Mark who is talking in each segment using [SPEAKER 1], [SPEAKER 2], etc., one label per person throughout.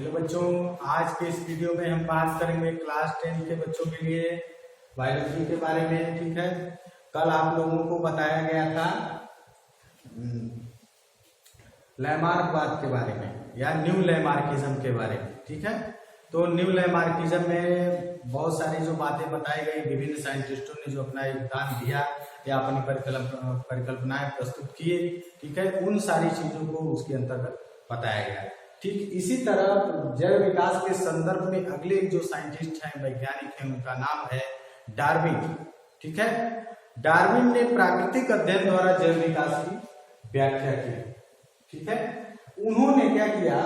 [SPEAKER 1] Hello बच्चों, आज के इस वीडियो में हम बात करेंगे क्लास 10 के बच्चों के लिए बायोलॉजी के बारे में। ठीक है, कल आप लोगों को बताया गया था लैमार्कवाद के बारे में या न्यू लैमार्किज्म के बारे में। ठीक है, तो न्यू लैमार्किज्म में बहुत सारी जो बातें बताई गई, विभिन्न साइंटिस्टों ने जो अपना योगदान दिया या अपनी परिकल्पनाएं प्रस्तुत किए, ठीक है, उन सारी चीजों को उसके अंतर्गत बताया गया। ठीक इसी तरह जैव विकास के संदर्भ में अगले जो साइंटिस्ट हैं, वैज्ञानिक हैं, उनका नाम है डार्विन। ठीक है, डार्विन ने प्राकृतिक अध्ययन द्वारा जैव विकास की व्याख्या की। ठीक है, उन्होंने क्या किया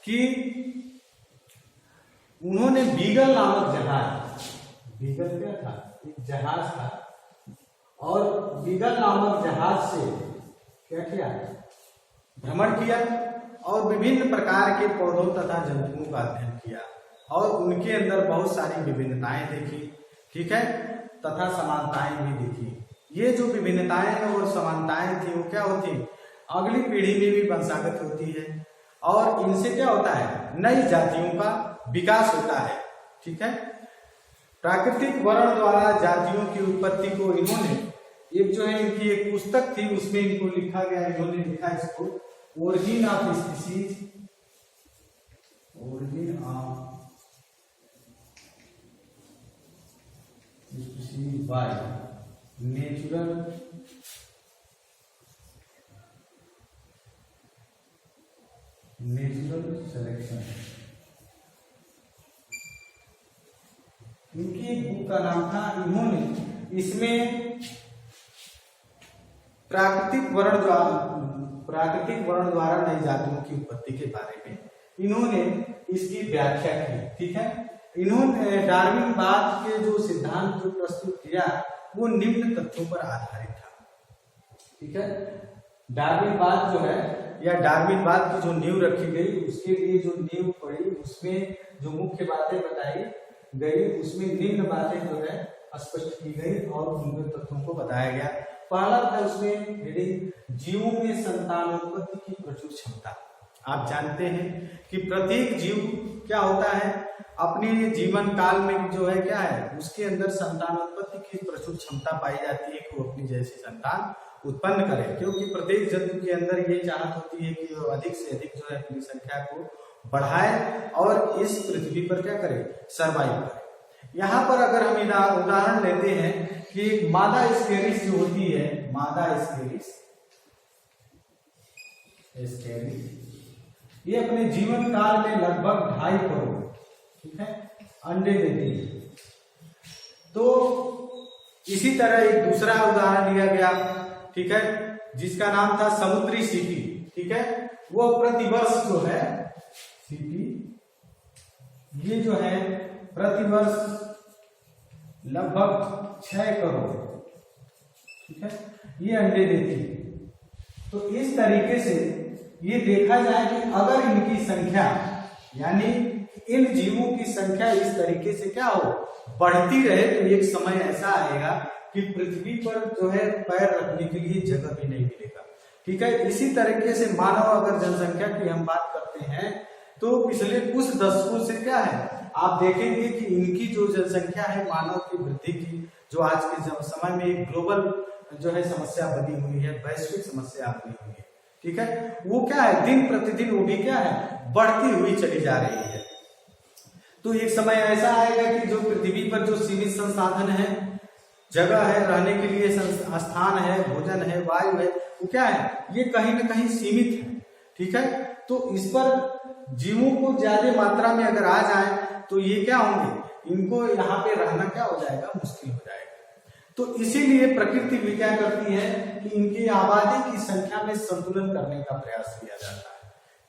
[SPEAKER 1] कि उन्होंने बीगल नामक जहाज, बीगल क्या था, एक जहाज था, और बीगल नामक जहाज से क्या किया, भ्रमण किया और विभिन्न प्रकार के पौधों तथा जंतुओं का अध्ययन किया और उनके अंदर बहुत सारी विभिन्नताएं देखी। ठीक है, तथा समानताएं भी देखी। ये जो विभिन्नताएं और समानताएं थी वो क्या होती, अगली पीढ़ी में भी वंशागत होती है और इनसे क्या होता है, नई जातियों का विकास होता है। ठीक है, प्राकृतिक वर्ण द्वारा जातियों की उत्पत्ति को इन्होंने, एक जो है इनकी एक पुस्तक थी उसमें इनको लिखा गया, इन्होंने लिखा इसको origin of species, origin of species by natural selection. इनकी एक बुक का नाम था, इन्होंने इसमें प्राकृतिक वर्ण द्वारा नई जातियों की उत्पत्ति के बारे में इन्होंने इसकी व्याख्या की। ठीक है, इन्होंने डार्विनवाद के जो सिद्धांत जो प्रस्तुत किया वो निम्न तथ्यों पर आधारित था। ठीक है, डार्विनवाद जो है या डार्विनवाद की जो नींव रखी गई, उसके लिए जो नींव पड़ी उसमें जो मुख्य बातें बताई गई, उसमें निम्न बातें जो है स्पष्ट की गई और उन तथ्यों को बताया गया। पहला था उसमें जीवों में संतानोत्पत्ति की प्रचुर क्षमता। आप जानते हैं कि प्रत्येक जीव क्या होता है, अपने जीवन काल में जो है क्या है, उसके अंदर संतानोत्पत्ति की प्रचुर क्षमता पाई जाती है कि वो अपनी जैसी संतान उत्पन्न करे, क्योंकि प्रत्येक जंतु के अंदर ये चाहत होती है कि वो अधिक से अधिक जो है अपनी संख्या को बढ़ाए और इस पृथ्वी पर क्या करे, सर्वाइव करे। यहाँ पर अगर हम उदाहरण लेते हैं कि एक मादा स्केरिस जो होती है, मादा स्केरिस ये अपने जीवन काल में लगभग 2.5 करोड़, ठीक है, अंडे देती है। तो इसी तरह एक दूसरा उदाहरण लिया गया, ठीक है, जिसका नाम था समुद्री सीपी। ठीक है, वो प्रतिवर्ष जो है सीपी, ये जो है प्रतिवर्ष लगभग 6 करोड़, ठीक है, ये अंडे देती है। तो इस तरीके से ये देखा जाए कि अगर इनकी संख्या, यानी इन जीवों की संख्या इस तरीके से क्या हो, बढ़ती रहे, तो एक समय ऐसा आएगा कि पृथ्वी पर जो है पैर रखने के लिए जगह भी नहीं मिलेगा। ठीक है, इसी तरीके से मानव अगर जनसंख्या की हम बात करते हैं तो पिछले कुछ दशकों से क्या है, आप देखेंगे कि इनकी जो जनसंख्या है, मानव की वृद्धि की, जो आज के समय में एक ग्लोबल जो है समस्या बनी हुई है, वैश्विक समस्या बनी हुई है। ठीक है, वो क्या है, दिन प्रतिदिन वो भी क्या है, बढ़ती हुई चली जा रही है। तो एक समय ऐसा आएगा कि जो पृथ्वी पर जो सीमित संसाधन है, जगह है, रहने के लिए स्थान है, भोजन है, वायु है, वो क्या है, ये कहीं ना कहीं सीमित है। ठीक है, तो इस पर जीवों को ज्यादा मात्रा में अगर आ जाए तो ये क्या होंगे, इनको यहाँ पे रहना क्या हो जाएगा, मुश्किल हो जाएगा। तो इसीलिए प्रकृति भी क्या करती है कि इनकी आबादी की संख्या में संतुलन करने का प्रयास किया जाता है।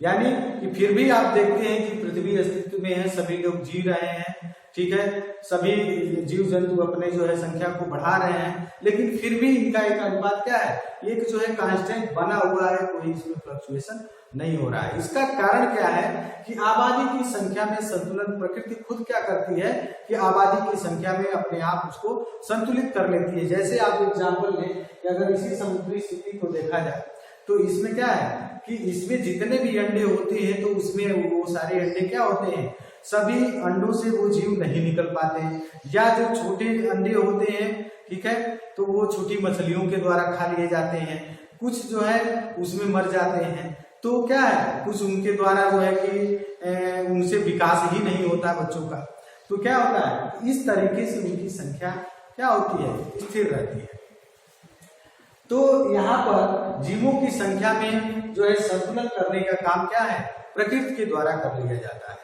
[SPEAKER 1] यानी कि फिर भी आप देखते हैं कि पृथ्वी अस्तित्व में है, सभी लोग जी रहे हैं, ठीक है, सभी जीव जंतु अपने जो है संख्या को बढ़ा रहे हैं, लेकिन फिर भी इनका एक अनुपात क्या है, एक जो है कांस्टेंट बना हुआ है, कोई इसमें फ्लक्चुएशन नहीं हो रहा है। इसका कारण क्या है कि आबादी की संख्या में संतुलन, प्रकृति खुद क्या करती है कि आबादी की संख्या में अपने आप उसको संतुलित कर लेती है। जैसे आप एग्जाम्पल लें कि अगर इसी समुद्री स्थिति को देखा जाए तो इसमें क्या है कि इसमें जितने भी अंडे होते हैं तो उसमें वो सारे अंडे क्या होते हैं, सभी अंडों से वो जीव नहीं निकल पाते हैं, या जो छोटे अंडे होते हैं, ठीक है, तो वो छोटी मछलियों के द्वारा खा लिए जाते हैं, कुछ जो है उसमें मर जाते हैं। तो क्या है, कुछ उनके द्वारा जो है कि उनसे विकास ही नहीं होता बच्चों का। तो क्या होता है, इस तरीके से उनकी संख्या क्या होती है, स्थिर रहती है। तो यहाँ पर जीवों की संख्या में जो है संतुलन करने का काम क्या है, प्रकृति के द्वारा कर लिया जाता है।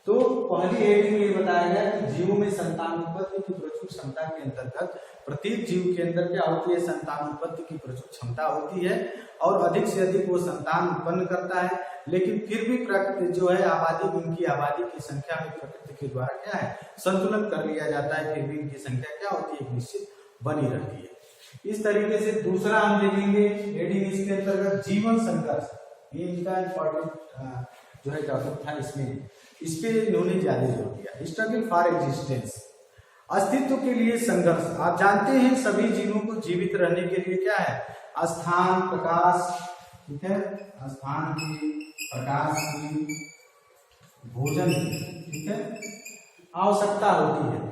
[SPEAKER 1] तो पहली हेडिंग में बताया गया कि जीवों में संतान उत्पत्ति की प्रचुर क्षमता के अंतर्गत प्रत्येक जीव के अंदर क्या होती है, संतान उत्पत्ति की प्रचुर क्षमता होती है और अधिक से अधिक वो संतान उत्पन्न करता है। लेकिन फिर भी प्रकृति जो है आबादी, उनकी आबादी की संख्या में प्रकृति के द्वारा क्या है, संतुलन कर लिया जाता है, फिर भी इनकी संख्या क्या होती है, निश्चित बनी रहती है। इस तरीके से दूसरा हम देखेंगे हेडिंग इसके अंतर्गत जीवन संघर्ष। ये इनका इंपॉर्टेंट जो है टॉपिक था, इसमें इस पे इन्होंने ज्यादा जोर दिया। स्ट्रगल फॉर एग्जिस्टेंस, अस्तित्व के लिए संघर्ष। आप जानते हैं सभी जीवों को जीवित रहने के लिए क्या है, स्थान, प्रकाश, ठीक है, स्थान की, प्रकाश की, भोजन की, ठीक है, आवश्यकता होती है,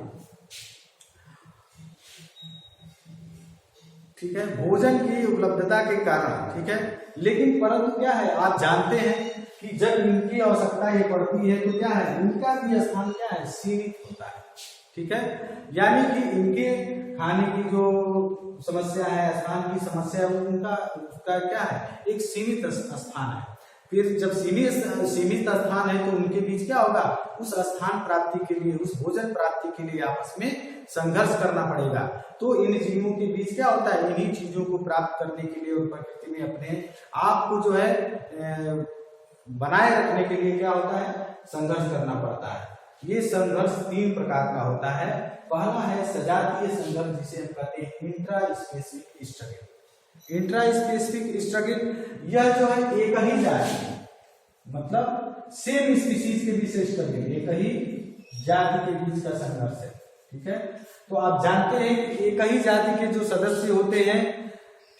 [SPEAKER 1] ठीक है, भोजन की उपलब्धता के कारण, ठीक है। लेकिन परंतु क्या है, आप जानते हैं कि जब इनकी आवश्यकता ये पड़ती है तो क्या है, इनका भी स्थान क्या है, सीमित होता है, ठीक है। यानी कि इनके खाने की जो समस्या है, स्थान की समस्या, उनका उसका क्या है, एक सीमित स्थान है। फिर जब सीमित स्थान है तो उनके बीच क्या होगा, उस स्थान प्राप्ति के लिए, उस भोजन प्राप्ति के लिए आपस में संघर्ष करना पड़ेगा। तो इन जीवों के बीच क्या होता है, इन्हीं चीजों को प्राप्त करने के लिए और प्रकृति में अपने आप को जो है बनाए रखने के लिए क्या होता है, संघर्ष करना पड़ता है। ये संघर्ष 3 प्रकार का होता है। पहला है सजातीय संघर्ष, जिसे हम कहते हैं intra specific struggle. Intra specific struggle यह जो है एक ही जाति, मतलब सेम स्पीशीज के बीच स्ट्रगल, एक ही जाति के बीच का संघर्ष है, ठीक है। तो आप जानते हैं कि एक ही जाति के जो सदस्य होते हैं,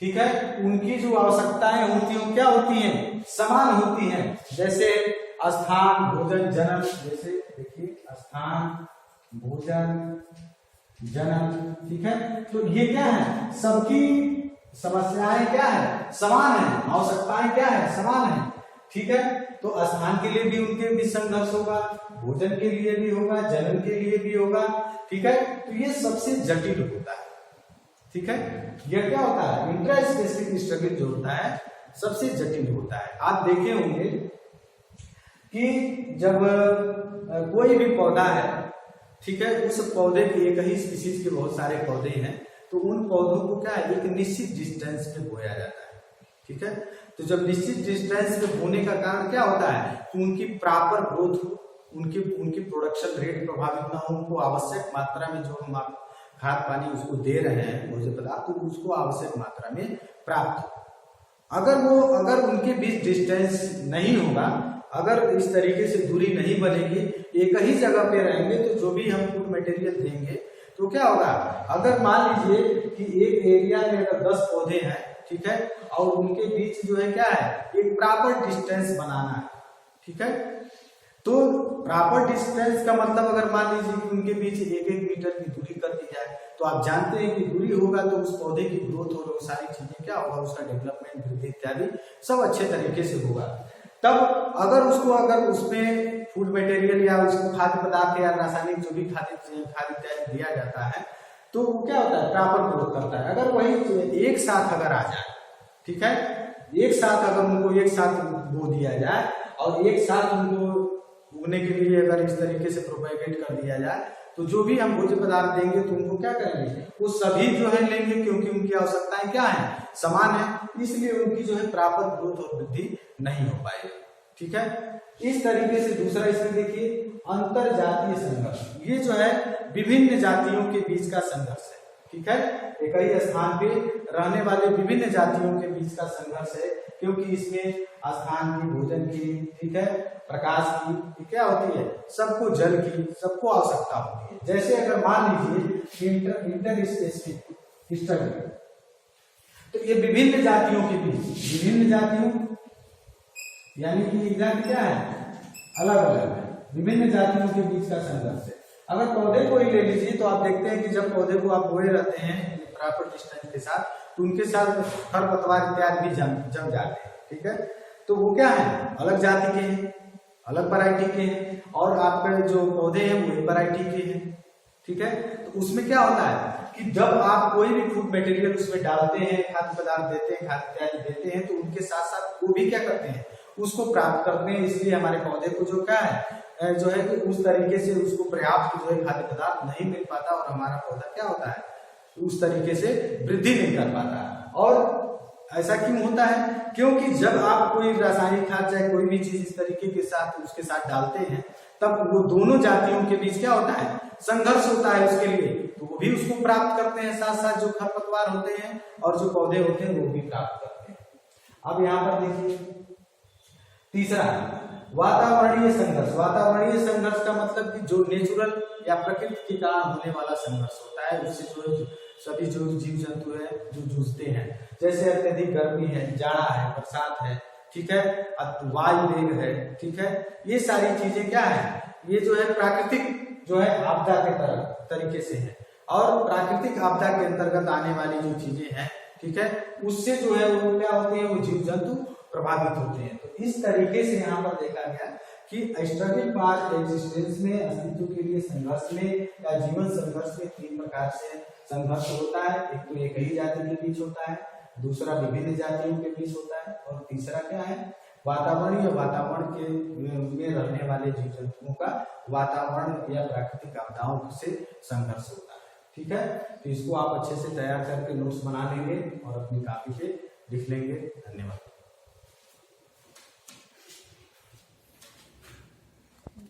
[SPEAKER 1] ठीक है, उनकी जो आवश्यकताएं होती हैं क्या होती हैं, समान होती हैं। जैसे स्थान, भोजन, जन्म, जैसे देखिए स्थान, भोजन, जन्म, ठीक है। तो ये क्या है, सबकी समस्याएं क्या है, समान है, आवश्यकताएं क्या है, समान है, ठीक है। तो स्थान के लिए भी उनके बीच संघर्ष होगा, भोजन के लिए भी होगा, जन्म के लिए भी होगा, ठीक है। तो ये सबसे जटिल होता है, ठीक है। यह क्या होता है, इंट्रा स्पेसिफिक स्ट्रगल जो होता है सबसे जटिल होता है। आप देखे होंगे कि जब कोई भी पौधा है, ठीक है, उस पौधे के एक ही स्पीशीज के बहुत सारे पौधे हैं, तो उन पौधों को क्या है, एक निश्चित डिस्टेंस पे बोया जाता है, ठीक है। तो जब निश्चित डिस्टेंस पे बोने का कारण क्या होता है कि उनकी प्रॉपर ग्रोथ, उनकी प्रोडक्शन रेट प्रभावित ना हो, उनको आवश्यक मात्रा में जो हम खाद पानी उसको दे रहे हैं भोज्य पदार्थ, तो उसको आवश्यक मात्रा में प्राप्त हो। अगर उनके बीच डिस्टेंस नहीं होगा, अगर इस तरीके से दूरी नहीं बनेगी, एक ही जगह पे रहेंगे, तो जो भी हम फूड मटेरियल देंगे तो क्या होगा, अगर मान लीजिए कि एक एरिया में अगर 10 पौधे हैं, ठीक है, और उनके बीच जो है क्या है, एक प्रॉपर डिस्टेंस बनाना है, ठीक है। तो प्रॉपर डिस्टेंस का मतलब अगर मान लीजिए कि उनके बीच 1-1 मीटर की दूरी कर दी जाए, तो आप जानते हैं कि दूरी होगा तो उस पौधे की ग्रोथ और सारी चीजें क्या होगा, उसका डेवलपमेंट, वृद्धि इत्यादि सब अच्छे तरीके से होगा। तब अगर उसमें फूड मटेरियल या उसको खाद्य पदार्थ या रासायनिक जो भी खाद्य इत्यादि दिया जाता है, तो क्या होता है, प्रॉपर ग्रोथ करता है। अगर वही एक साथ अगर आ जाए, ठीक है, एक साथ अगर उनको एक साथ बो दिया जाए और एक साथ उनको उगने के लिए अगर इस तरीके से प्रोपेगेट कर दिया जाए, तो जो भी हम भोज्य पदार्थ देंगे तो उनको क्या करेंगे, वो सभी जो है लेंगे, क्योंकि उनकी आवश्यकताएं क्या है, समान है, इसलिए उनकी जो है प्रॉपर ग्रोथ और वृद्धि नहीं हो पाएगी, ठीक है। इस तरीके से दूसरा इसमें देखिए अंतर जातीय संघर्ष, ये जो है विभिन्न जातियों के बीच का संघर्ष है, ठीक है। एक ही स्थान पे रहने वाले विभिन्न जातियों के बीच का संघर्ष है, क्योंकि इसमें स्थान की, भोजन की, ठीक है, प्रकाश की क्या होती है, सबको जल की, सबको आवश्यकता होती है। जैसे अगर मान लीजिए इंटर स्पेसिफिक स्ट्रगल, तो ये विभिन्न जातियों के बीच, विभिन्न जातियों यानी कि एग्जैक्ट क्या है, अलग अलग है, विभिन्न जातियों के बीच का संघर्ष है। अगर पौधे को ही ले लीजिए तो आप देखते हैं कि जब पौधे को आप बोए रहते हैं प्रॉपर डिस्टेंस के साथ, तो उनके साथ खरपतवार इत्यादि भी जम जाते हैं, ठीक है। तो वो क्या है, अलग जाति के हैं, अलग वैरायटी के हैं, और आपके जो पौधे हैं वो एक वैरायटी के हैं, ठीक है। तो उसमें क्या होता है कि जब आप कोई भी फूड मटेरियल उसमें डालते हैं, खाद्य पदार्थ देते हैं, खाद्य इत्यादि देते हैं, तो उनके साथ साथ वो भी क्या करते हैं, उसको प्राप्त करते हैं। इसलिए हमारे पौधे को जो क्या है जो है कि उस तरीके से उसको पर्याप्त जो है खाद्य पदार्थ नहीं मिल पाता, और हमारा पौधा क्या होता है, उस तरीके से वृद्धि नहीं कर पाता। और ऐसा क्यों होता है, क्योंकि जब आप कोई रासायनिक खाद चाहे कोई भी चीज इस तरीके के साथ उसके साथ डालते हैं, तब वो दोनों जातियों के बीच क्या होता है, संघर्ष होता है उसके लिए, तो वो भी उसको प्राप्त करते हैं, साथ साथ जो खरपतवार होते हैं और जो पौधे होते हैं वो भी प्राप्त करते हैं। अब यहाँ पर देखिए तीसरा, वातावरणीय संघर्ष। वातावरणीय संघर्ष का मतलब कि जो नेचुरल या प्रकृति के कारण होने वाला संघर्ष होता है, उससे जो सभी जो जीव जंतु है जो जूझते हैं, जैसे अत्यधिक गर्मी है, जाड़ा है, बरसात है, ठीक है, वायु वेग है, ठीक है, ये सारी चीजें क्या है, ये जो है प्राकृतिक जो है आपदा के तरीके से है। और प्राकृतिक आपदा के अंतर्गत आने वाली जो चीजें हैं, ठीक है, उससे जो है वो क्या होते हैं, वो जीव जंतु प्रभावित होते हैं। तो इस तरीके से यहाँ पर देखा गया कि स्ट्रगल फॉर एग्जिस्टेंस में, अस्तित्व के लिए संघर्ष में या जीवन संघर्ष में 3 प्रकार से संघर्ष होता है। एक तो एक ही जाति के बीच होता है, दूसरा विभिन्न जातियों के बीच होता है, और तीसरा क्या है, वातावरण या वातावरण के में रहने वाले जीव जंतुओं का वातावरण या प्राकृतिक आपदाओं से संघर्ष होता है, ठीक है। तो इसको आप अच्छे से तैयार करके नोट्स बना लेंगे और अपनी कॉपी पे लिख लेंगे। धन्यवाद।